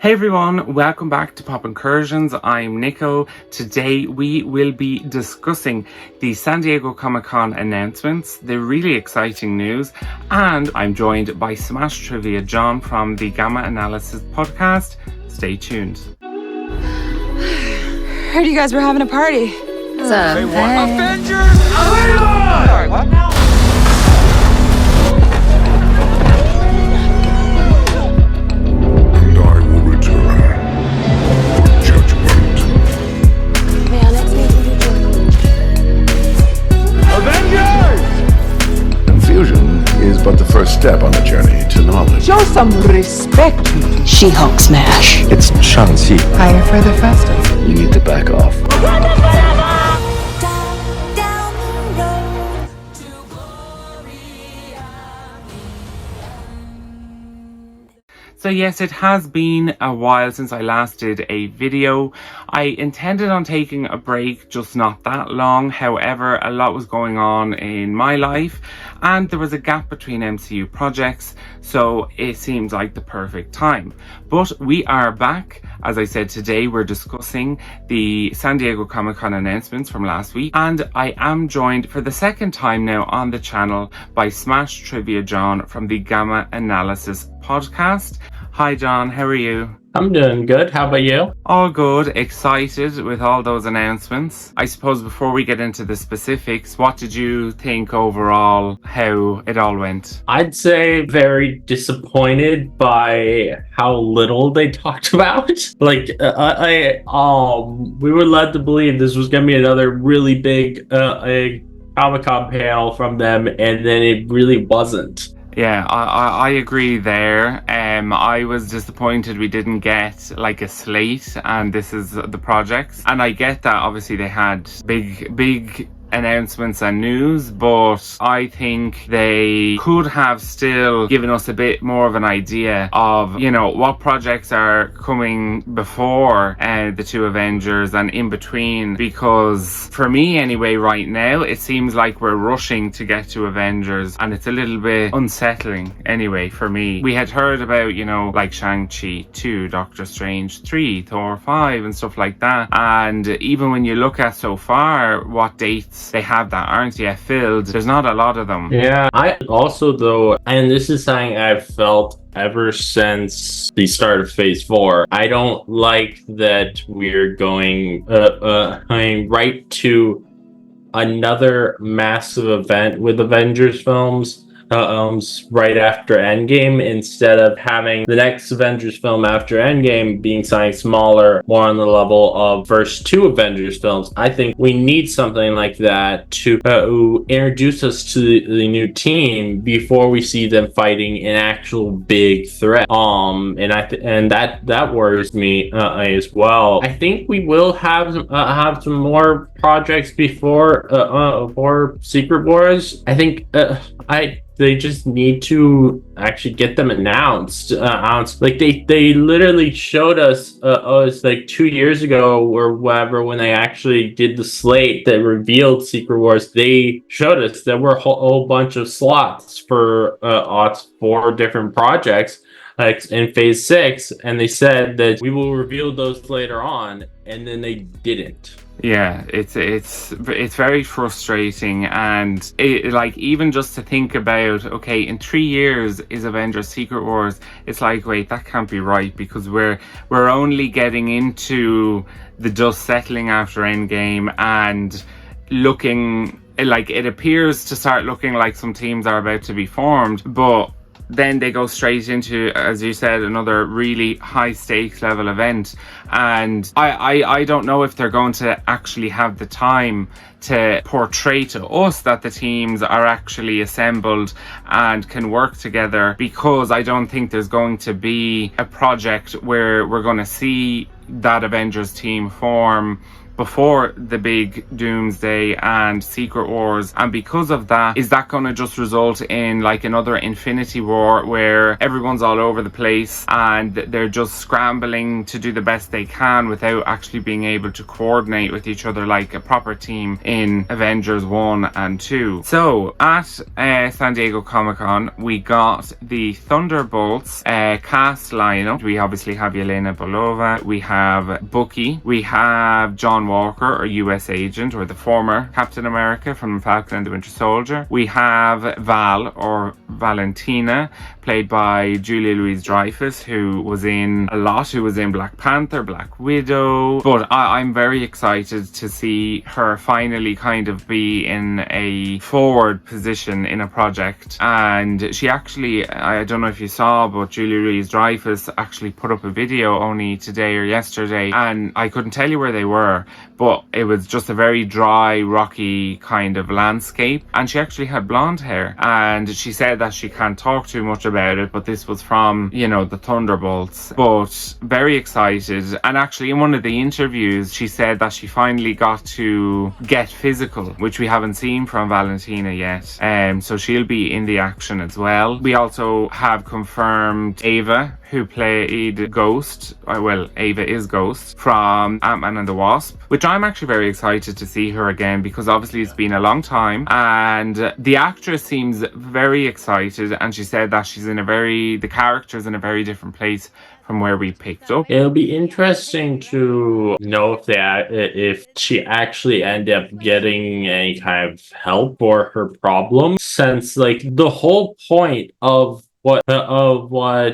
Hey everyone, welcome back to Pop Incursions. I'm Nico. Today we will be discussing the San Diego Comic-Con announcements, the really exciting news, and I'm joined by Smash Trivia John from the Gamma Analysis podcast. Stay tuned. Heard you guys were having a party. Say what? Avengers! Sorry, what now? And I will return for judgment. Avengers! Confusion is but the first step on the journey to knowledge. Show some respect. She-Hulk smash. It's Shang-Chi. Higher, further, faster. You need to back off. So yes, it has been a while since I last did a video. I intended on taking a break, just not that long. However, a lot was going on in my life and there was a gap between MCU projects, so it seems like the perfect time. But we are back. As I said, today we're discussing the San Diego Comic-Con announcements from last week, and I am joined for the second time now on the channel by Smash Trivia John from the Gamma Analysis podcast. Hi John, how are you? I'm doing good. How about you? All good, excited with all those announcements. I suppose before we get into the specifics, what did you think overall, how it all went? I'd say very disappointed by how little they talked about. We were led to believe this was going to be another really big Comic-Con panel from them, and then it really wasn't. Yeah, I agree there. I was disappointed we didn't get like a slate and this is the projects. And I get that obviously they had big announcements and news, but I think they could have still given us a bit more of an idea of, you know, what projects are coming before the two Avengers and in between, because for me anyway right now it seems like we're rushing to get to Avengers and it's a little bit unsettling anyway for me. We had heard about, you know, like Shang-Chi 2, Doctor Strange 3, Thor 5 and stuff like that, and even when you look at so far what dates they have that aren't yet filled, there's not a lot of them. Yeah, I also though, and this is something I've felt ever since the start of Phase 4, I don't like that we're going right to another massive event with Avengers films right after Endgame, instead of having the next Avengers film after Endgame being something smaller, more on the level of first two Avengers films. I think we need something like that to introduce us to the new team before we see them fighting an actual big threat. And that worries me as well. I think we will have some more projects before Secret Wars. I think they just need to actually get them announced. Like they literally showed us, it's like 2 years ago or whatever, when they actually did the slate that revealed Secret Wars. They showed us there were a whole bunch of slots for 4 different projects, like in Phase 6, and they said that we will reveal those later on, and then they didn't. Yeah, it's very frustrating, and like even just to think about, okay, in 3 years is Avengers Secret Wars, it's like, wait, that can't be right, because we're only getting into the dust settling after Endgame and looking like it appears to start looking like some teams are about to be formed, but then they go straight into, as you said, another really high stakes level event, and I don't know if they're going to actually have the time to portray to us that the teams are actually assembled and can work together, because I don't think there's going to be a project where we're going to see that Avengers team form before the big Doomsday and Secret Wars, and because of that, is that going to just result in like another Infinity War where everyone's all over the place and they're just scrambling to do the best they can without actually being able to coordinate with each other like a proper team in Avengers 1 and 2. So at San Diego Comic-Con, we got the Thunderbolts cast lineup. We obviously have Yelena Belova, we have Bucky, we have John Walker, or US agent, or the former Captain America from Falcon and the Winter Soldier. We have Val, or Valentina, played by Julia Louis-Dreyfus, who was in a lot, who was in Black Panther, Black Widow. But I'm very excited to see her finally kind of be in a forward position in a project. And she actually, I don't know if you saw, but Julia Louis-Dreyfus actually put up a video only today or yesterday, and I couldn't tell you where they were, but it was just a very dry, rocky kind of landscape, and she actually had blonde hair, and she said that she can't talk too much about it, but this was from, you know, the Thunderbolts. But very excited. And actually in one of the interviews she said that she finally got to get physical, which we haven't seen from Valentina yet, so she'll be in the action as well. We also have confirmed Ava, who played Ghost, well, Ava is Ghost, from Ant-Man and the Wasp, which I'm actually very excited to see her again, because obviously it's been a long time, and the actress seems very excited, and she said that the character's in a very different place from where we picked up. It'll be interesting to know if she actually ended up getting any kind of help for her problem, since like the whole point of what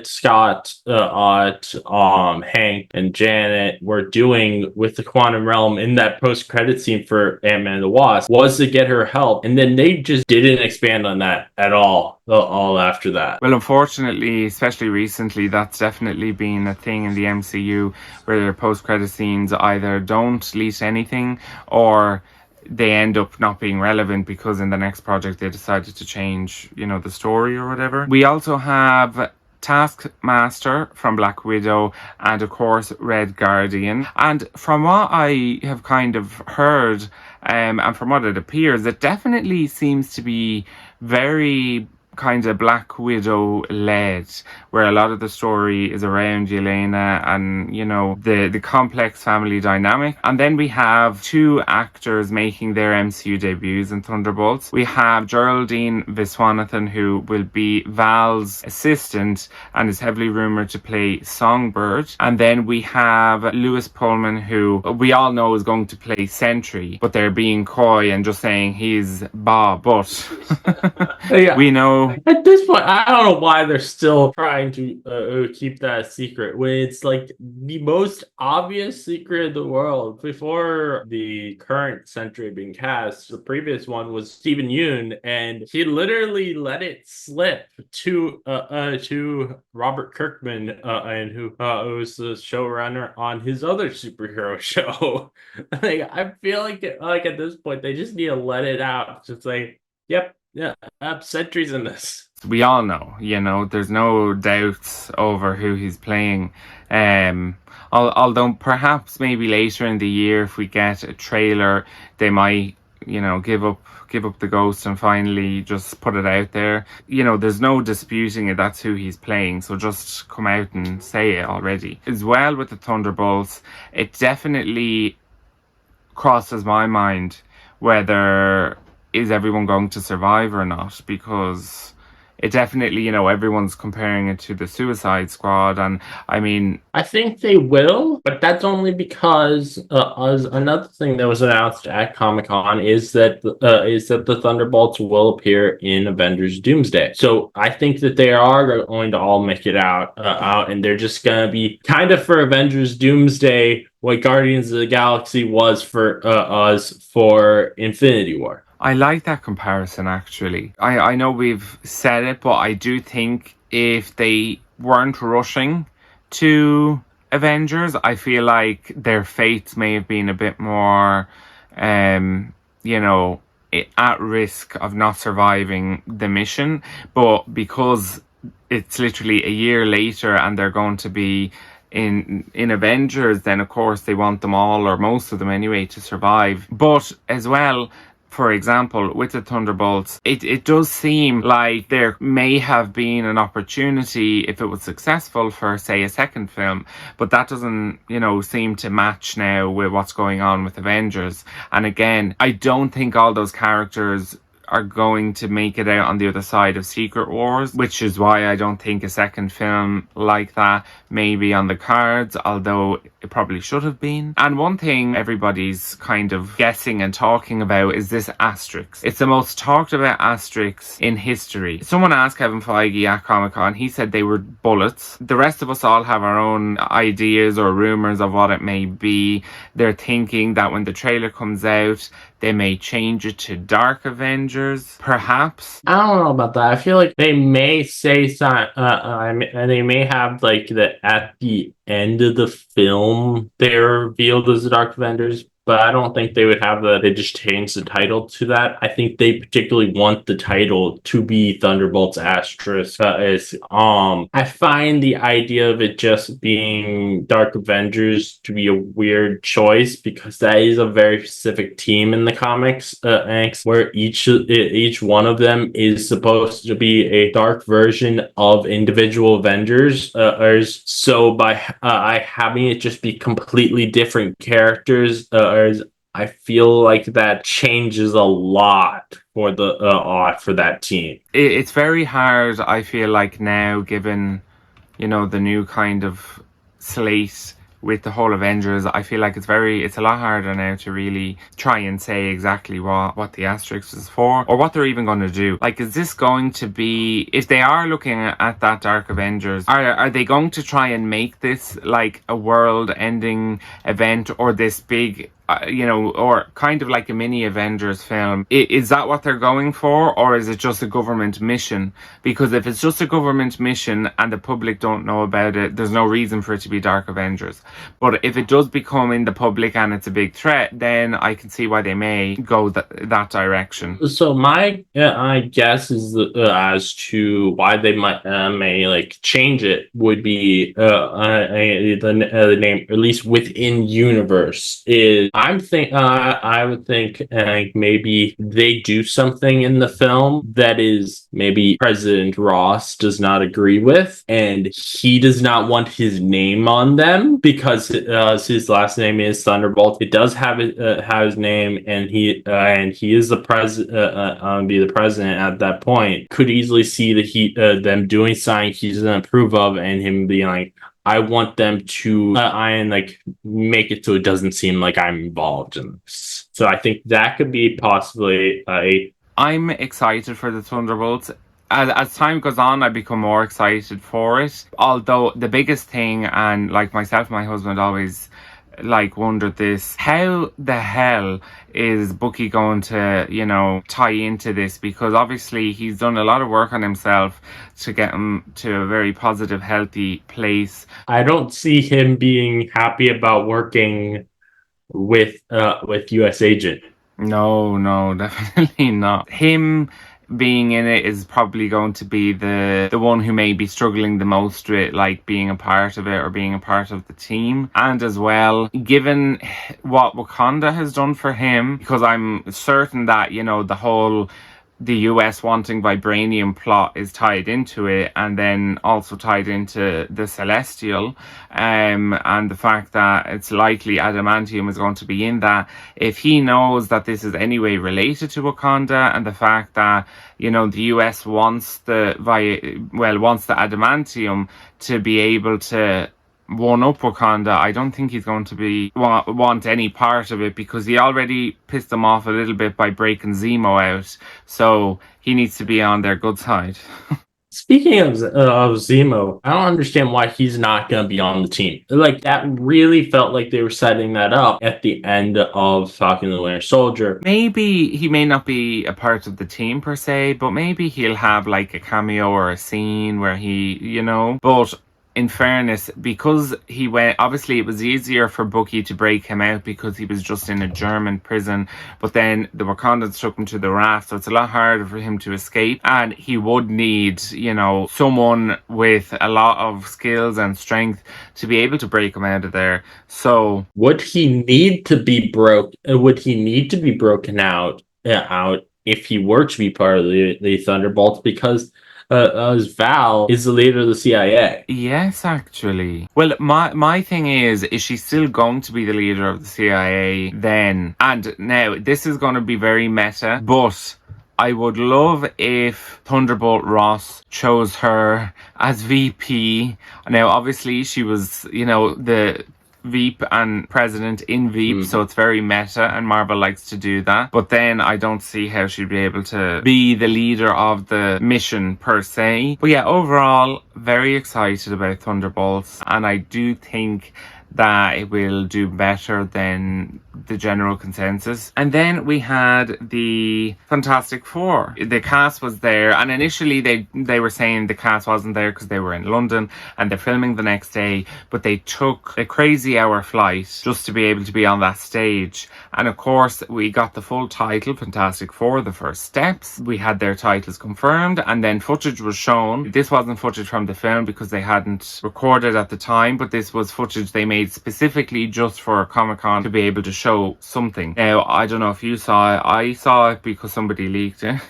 Scott, Hank, and Janet were doing with the quantum realm in that post-credit scene for Ant-Man and the Wasp was to get her help, and then they just didn't expand on that at all after that. Well, unfortunately, especially recently, that's definitely been a thing in the MCU, where their post-credit scenes either don't lead to anything, or they end up not being relevant because in the next project they decided to change, you know, the story or whatever. We also have Taskmaster from Black Widow, and of course Red Guardian. And from what I have kind of heard, and from what it appears, it definitely seems to be very kind of Black Widow led, where a lot of the story is around Yelena and, you know, the complex family dynamic. And then we have two actors making their MCU debuts in Thunderbolts. We have Geraldine Viswanathan, who will be Val's assistant and is heavily rumored to play Songbird. And then we have Louis Pullman, who we all know is going to play Sentry, but they're being coy and just saying he's Bob. But Yeah. we know At this point, I don't know why they're still trying to keep that secret, when it's like the most obvious secret in the world. Before the current Sentry being cast, the previous one was Stephen Yeun, and he literally let it slip to Robert Kirkman, and who was the showrunner on his other superhero show. Like, I feel like at this point they just need to let it out, just say, yep. Yeah, Sentry's in this. we all know, you know, there's no doubts over who he's playing. Although perhaps maybe later in the year, if we get a trailer, they might, you know, give up the ghost and finally just put it out there. You know, there's no disputing it, that's who he's playing, so just come out and say it already. As well with the Thunderbolts, it definitely crosses my mind whether is everyone going to survive or not, because it definitely, you know, everyone's comparing it to the Suicide Squad, and I mean, I think they will, but that's only because as another thing that was announced at Comic-Con is that the Thunderbolts will appear in Avengers Doomsday. So I think that they are going to all make it out, and they're just gonna be kind of for Avengers Doomsday what Guardians of the Galaxy was for us for Infinity War. I like that comparison, actually. I know we've said it, but I do think if they weren't rushing to Avengers, I feel like their fates may have been a bit more, you know, at risk of not surviving the mission. But because it's literally a year later and they're going to be in Avengers, then of course they want them all, or most of them anyway, to survive. But as well, for example, with the Thunderbolts, it does seem like there may have been an opportunity if it was successful for, say, a second film, but that doesn't, seem to match now with what's going on with Avengers. And again, I don't think all those characters are going to make it out on the other side of Secret Wars, which is why I don't think a second film like that may be on the cards, although it probably should have been. And one thing everybody's kind of guessing and talking about is this asterisk. It's the most talked about asterisk in history. Someone asked Kevin Feige at Comic-Con, he said they were bullets. The rest of us all have our own ideas or rumors of what it may be. They're thinking that when the trailer comes out, they may change it to Dark Avengers, perhaps. I don't know about that. I feel like they may say something, and they may have like that at the end of the film they're revealed as the Dark Avengers, but I don't think they would have that. They just change the title to that. I think they particularly want the title to be Thunderbolts asterisk. I find the idea of it just being Dark Avengers to be a weird choice, because that is a very specific team in the comics, where each one of them is supposed to be a dark version of individual Avengers. So by having it just be completely different characters, I feel like that changes a lot for that team. It's very hard, I feel like, now, given the new kind of slate with the whole Avengers. I feel like it's a lot harder now to really try and say exactly what the asterisk is for, or what they're even going to do. Like, is this going to be, if they are looking at that Dark Avengers, are they going to try and make this like a world-ending event, or this big or kind of like a mini Avengers film? Is that what they're going for, or is it just a government mission? Because if it's just a government mission and the public don't know about it, there's no reason for it to be Dark Avengers. But if it does become in the public and it's a big threat, then I can see why they may go that direction. So my I guess is as to why they may like change it would be the name, at least within universe, is I would think maybe they do something in the film that is maybe President Ross does not agree with, and he does not want his name on them because his last name is Thunderbolt. It does have his name, and he is the president. Be the president at that point. Could easily see that them doing something he doesn't approve of, and him being like, I want them to make it so it doesn't seem like I'm involved in this. So I think that could be possibly I'm excited for the Thunderbolts. As time goes on, I become more excited for it. Although the biggest thing, and like myself and my husband always wondered this, how the hell is Bucky going to, tie into this? Because obviously he's done a lot of work on himself to get him to a very positive, healthy place. I don't see him being happy about working with US Agent. No, definitely not. Him being in it is probably going to be the one who may be struggling the most with being a part of it or being a part of the team. And as well, given what Wakanda has done for him, because I'm certain that the US wanting vibranium plot is tied into it, and then also tied into the Celestial, and the fact that it's likely adamantium is going to be in that. If he knows that this is anyway related to Wakanda, and the fact that the US wants the adamantium to be able to one up Wakanda, I don't think he's going to want any part of it, because he already pissed them off a little bit by breaking Zemo out, so he needs to be on their good side. Speaking of Zemo, I don't understand why he's not going to be on the team. That really felt like they were setting that up at the end of Falcon and the Winter Soldier. Maybe he may not be a part of the team per se, but maybe he'll have a cameo or a scene where he, but in fairness, because he went, obviously it was easier for Bucky to break him out because he was just in a German prison, but then the Wakandans took him to the raft, so it's a lot harder for him to escape, and he would need, you know, someone with a lot of skills and strength to be able to break him out of there. So would he need to be broken out if he were to be part of the Thunderbolts, because Val is the leader of the CIA. yes, actually. Well, my thing is she still going to be the leader of the CIA then? And now, this is going to be very meta, but I would love if Thunderbolt Ross chose her as VP. Now, obviously, she was, you know, the Veep and president in Veep, so it's very meta, and Marvel likes to do that. But then I don't see how she'd be able to be the leader of the mission per se. But yeah, overall, very excited about Thunderbolts, and I do think that it will do better than the general consensus. And then we had the Fantastic Four. The cast was there, and initially they were saying the cast wasn't there because they were in London and they're filming the next day, but they took a crazy hour flight just to be able to be on that stage. And of course, we got the full title, Fantastic Four, The First Steps. We had their titles confirmed, and then footage was shown. This wasn't footage from the film because they hadn't recorded at the time, but this was footage they made specifically just for Comic-Con to be able to show something. Now, I don't know if you saw it. I saw it because somebody leaked it.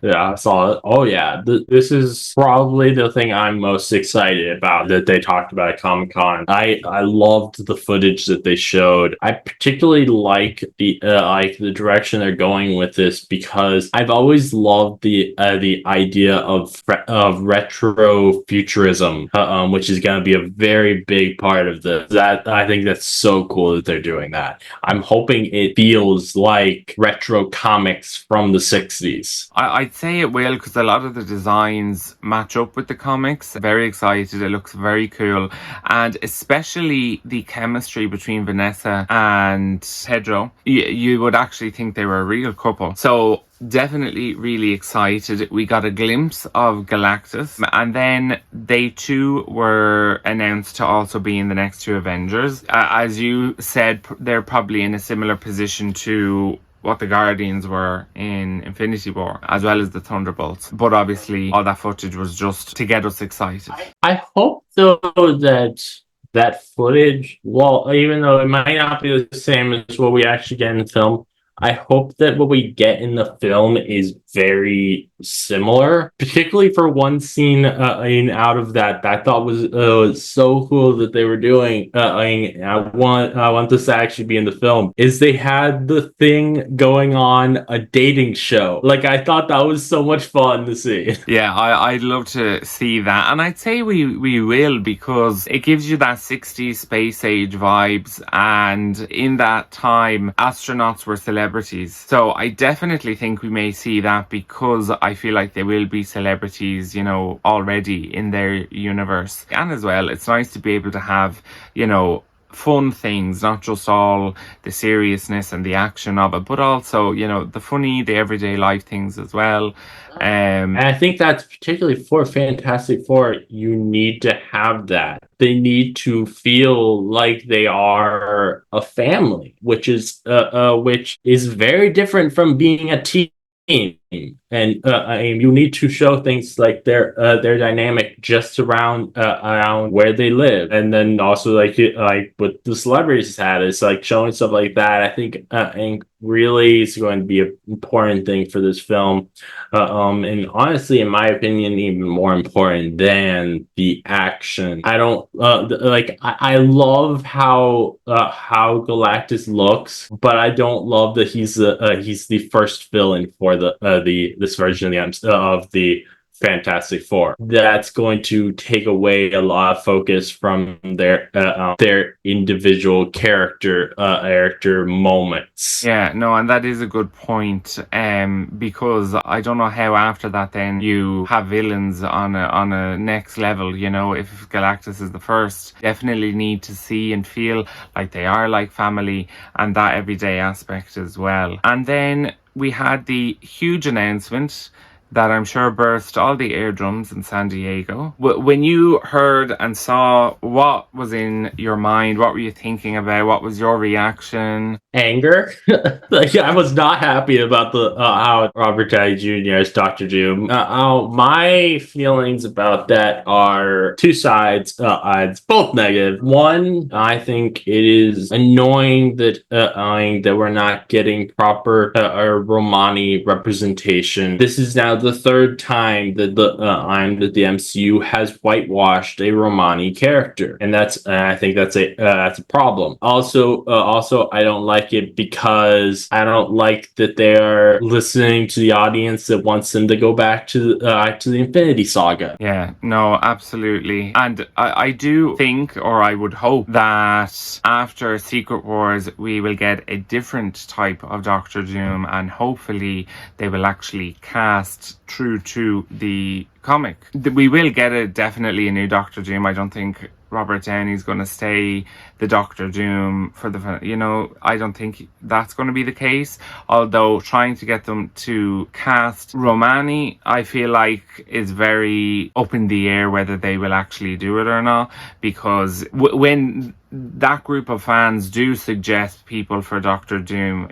Yeah, I saw it. Oh yeah, this is probably the thing I'm most excited about that they talked about at Comic-Con. I loved the footage that they showed. I particularly like the direction they're going with this, because I've always loved the idea of retro futurism, which is going to be a very big part of this. That I think that's so cool that they're doing that. I'm hoping it feels like retro comics from the 60s. I'd say it will, because a lot of the designs match up with the comics. Very excited. It looks very cool. And especially the chemistry between Vanessa and Pedro. You would actually think they were a real couple. So definitely really excited. We got a glimpse of Galactus, and then they too were announced to also be in the next two Avengers. As you said, they're probably in a similar position to what the Guardians were in Infinity War, as well as the Thunderbolts. But obviously, all that footage was just to get us excited. I hope, though, that footage, well, even though it might not be the same as what we actually get in the film, I hope that what we get in the film is very similar, particularly for one scene out of that I thought was so cool that they were doing. I want this to actually be in the film. Is they had the thing going on, a dating show. Like, I thought that was so much fun to see. Yeah, I'd love to see that, and I'd say we will, because it gives you that 60s space age vibes, and in that time astronauts were celebrities. So I definitely think we may see that, because I feel like they will be celebrities, you know, already in their universe. And as well, it's nice to be able to have, you know, fun things, not just all the seriousness and the action of it, but also, you know, the funny, the everyday life things as well. And I think that's particularly for Fantastic Four, you need to have that. They need to feel like they are a family, which is very different from being a team. And you need to show things like their dynamic just around where they live, and then also like what the celebrities had, it's like showing stuff like that. I think really is going to be an important thing for this film, and honestly, in my opinion, even more important than the action. I don't I love how Galactus looks, but I don't love that he's the first villain for this version of the Fantastic Four. That's going to take away a lot of focus from their individual character moments. Yeah, no, and that is a good point, because I don't know how after that then you have villains on a next level. You know, if Galactus is the first, definitely need to see and feel like they are like family, and that everyday aspect as well. And then we had the huge announcement that I'm sure burst all the eardrums in San Diego. When you heard and saw, what was in your mind? What were you thinking about? What was your reaction? Anger. Like, I was not happy about the how Robert Downey Jr. as Doctor Doom. My feelings about that are two sides. It's both negative. One, I think it is annoying that we're not getting proper Romani representation. This is now the third time that the MCU has whitewashed a Romani character, and I think that's a problem. Also, I don't like it because I don't like that they are listening to the audience that wants them to go back to the Infinity Saga. Yeah, no, absolutely. And I do think, or I would hope, that after Secret Wars we will get a different type of Doctor Doom, and hopefully they will actually cast true to the comic. We will get definitely a new Doctor Doom. I don't think Robert Downey's going to stay the Doctor Doom for I don't think that's going to be the case. Although trying to get them to cast Romani, I feel like is very up in the air whether they will actually do it or not, because when that group of fans do suggest people for Doctor Doom,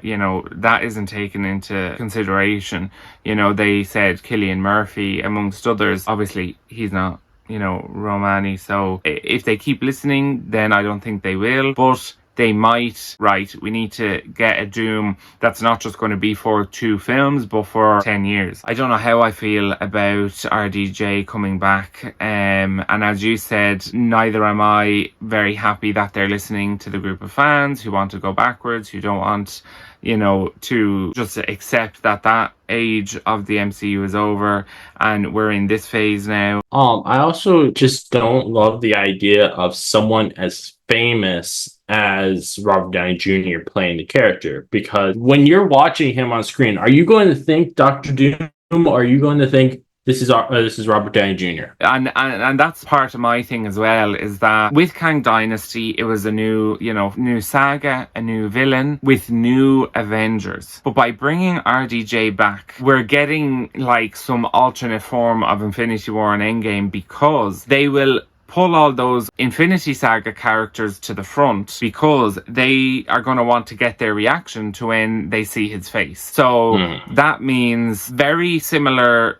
that isn't taken into consideration. They said Cillian Murphy amongst others. Obviously he's not Romani, so if they keep listening, then I don't think they will, but they might. Right, we need to get a Doom that's not just going to be for 2 films but for 10 years. I don't know how I feel about RDJ coming back, and as you said, neither am I very happy that they're listening to the group of fans who want to go backwards, who don't want to just accept that age of the MCU is over and we're in this phase now. I also just don't love the idea of someone as famous as Robert Downey Jr. playing the character, because when you're watching him on screen, are you going to think Doctor Doom, or are you going to think this is Robert Downey Jr.? And that's part of my thing as well, is that with Kang Dynasty, it was a new saga, a new villain with new Avengers. But by bringing RDJ back, we're getting like some alternate form of Infinity War and Endgame, because they will pull all those Infinity Saga characters to the front, because they are going to want to get their reaction to when they see his face. So that means very similar,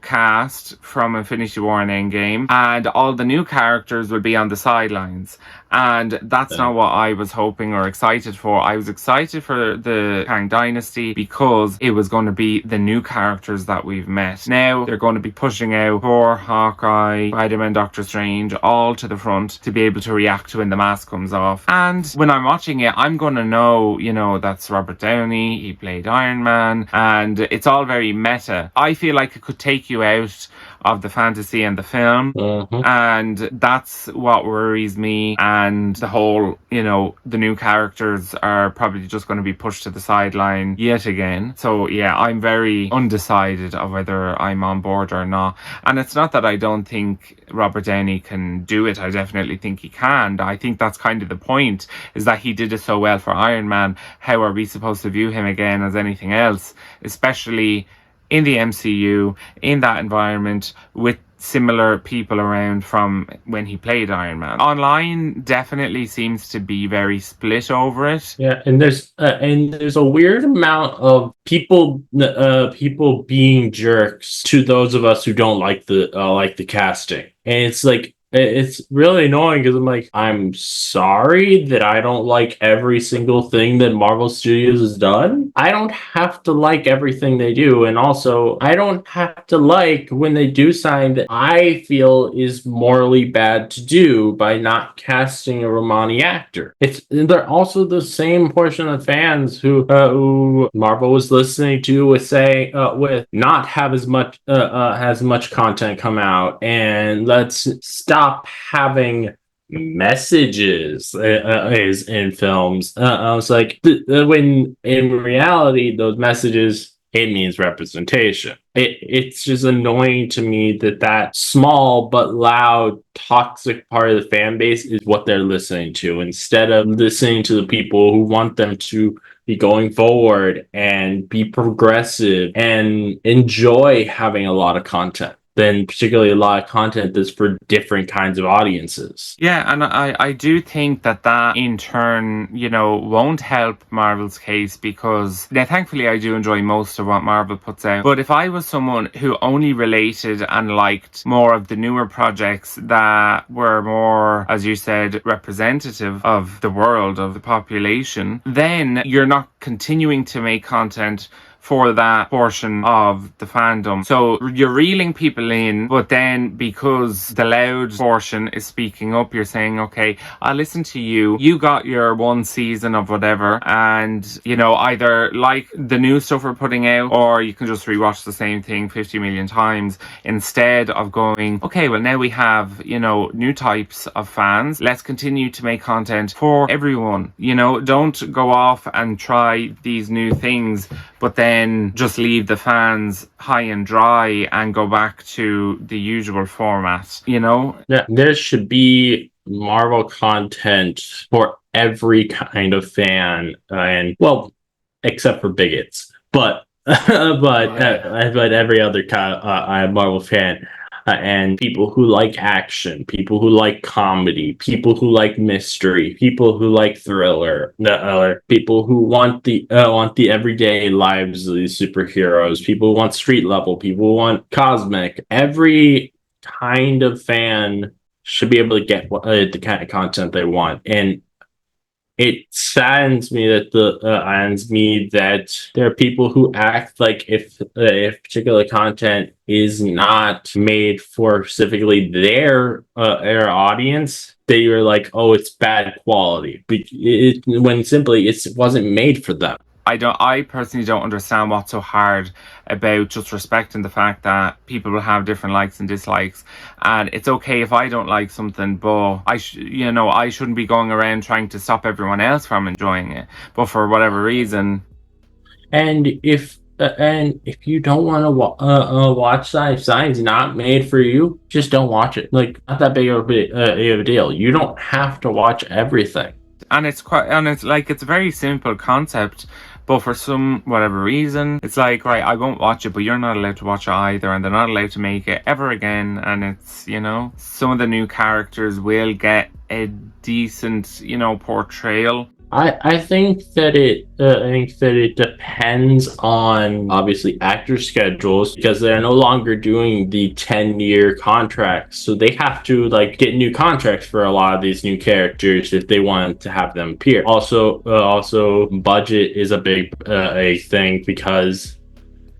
cast from Infinity War and Endgame, and all the new characters will be on the sidelines. And that's not what I was hoping or excited for. I was excited for the Kang Dynasty because it was going to be the new characters that we've met. Now they're going to be pushing out Thor, Hawkeye, Spider-Man, Doctor Strange, all to the front to be able to react to when the mask comes off. And when I'm watching it, I'm going to know, that's Robert Downey, he played Iron Man, and it's all very meta. I feel like it could take you out of the fantasy and the film, and that's what worries me. And the whole, the new characters are probably just going to be pushed to the sideline yet again. So yeah, I'm very undecided of whether I'm on board or not. And it's not that I don't think Robert Downey can do it. I definitely think he can. I think that's kind of the point, is that he did it so well for Iron Man. How are we supposed to view him again as anything else, especially in the MCU, in that environment, with similar people around from when he played Iron Man? Online definitely seems to be very split over it. Yeah, and there's a weird amount of people being jerks to those of us who don't like the casting, and it's like, it's really annoying, because I'm like, I'm sorry that I don't like every single thing that Marvel Studios has done. I don't have to like everything they do, and also I don't have to like when they do something that I feel is morally bad to do by not casting a Romani actor. They're also the same portion of fans who Marvel was listening to with not have as much content come out, and let's stop having messages is in films. I was like, when in reality those messages it means representation. It's just annoying to me that that small but loud, toxic part of the fan base is what they're listening to, instead of listening to the people who want them to be going forward and be progressive and enjoy having a lot of content. Then particularly a lot of content that's for different kinds of audiences. Yeah, and I do think that in turn, you know, won't help Marvel's case, because now thankfully I do enjoy most of what Marvel puts out. But if I was someone who only related and liked more of the newer projects that were more, as you said, representative of the world, of the population, then you're not continuing to make content for that portion of the fandom. So you're reeling people in, but then because the loud portion is speaking up, you're saying, okay, I'll listen to you. You got your one season of whatever, and, you know, either like the new stuff we're putting out, or you can just rewatch the same thing 50 million times, instead of going, okay, well now we have, you know, new types of fans. Let's continue to make content for everyone. You know, don't go off and try these new things, but then just leave the fans high and dry and go back to the usual format, you know? Yeah, there should be Marvel content for every kind of fan, and well, except for bigots, but every other kind of Marvel fan. And people who like action, people who like comedy, people who like mystery, people who like thriller, people who want the everyday lives of these superheroes, people who want street level, people who want cosmic. Every kind of fan should be able to get the kind of content they want. And it saddens me that there are people who act like if particular content is not made for specifically their audience, that you're like, oh, it's bad quality, when simply it wasn't made for them. I personally don't understand what's so hard about just respecting the fact that people will have different likes and dislikes, and it's okay if I don't like something, but I shouldn't be going around trying to stop everyone else from enjoying it. But for whatever reason, and if you don't want to watch something's not made for you, just don't watch it. Like, not that big of a deal. You don't have to watch everything. And it's a very simple concept, but for some whatever reason, it's like, right, I won't watch it, but you're not allowed to watch it either, and they're not allowed to make it ever again. And it's, you know, some of the new characters will get a decent, you know, portrayal. I think that it depends on, obviously, actor schedules, because they're no longer doing the 10-year contracts, so they have to like get new contracts for a lot of these new characters if they want to have them appear. Also, budget is a big a thing, because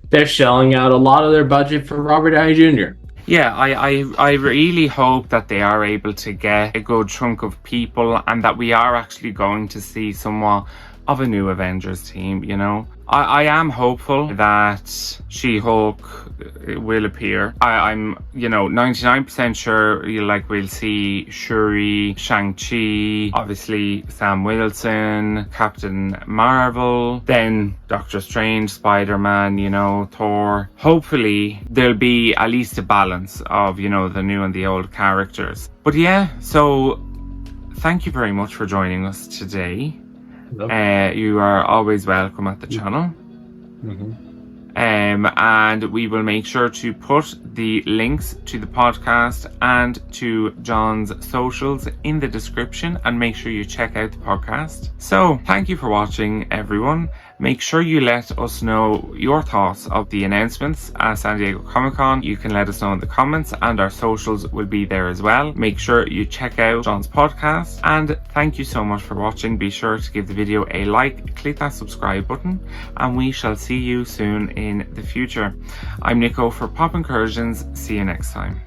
they're shelling out a lot of their budget for Robert Downey Junior. Yeah, I really hope that they are able to get a good chunk of people, and that we are actually going to see somewhat of a new Avengers team, you know. I am hopeful that She-Hulk will appear. I'm 99% sure we'll see Shuri, Shang-Chi, obviously Sam Wilson, Captain Marvel, then Doctor Strange, Spider-Man, you know, Thor. Hopefully there'll be at least a balance of, you know, the new and the old characters. But yeah, so thank you very much for joining us today. You are always welcome at the channel. And we will make sure to put the links to the podcast and to John's socials in the description, and make sure you check out the podcast. So thank you for watching, everyone. Make sure you let us know your thoughts of the announcements at San Diego Comic-Con. You can let us know in the comments, and our socials will be there as well. Make sure you check out John's podcast, and thank you so much for watching. Be sure to give the video a like, click that subscribe button, and we shall see you soon in the future. I'm Nico for Pop Incursions. See you next time.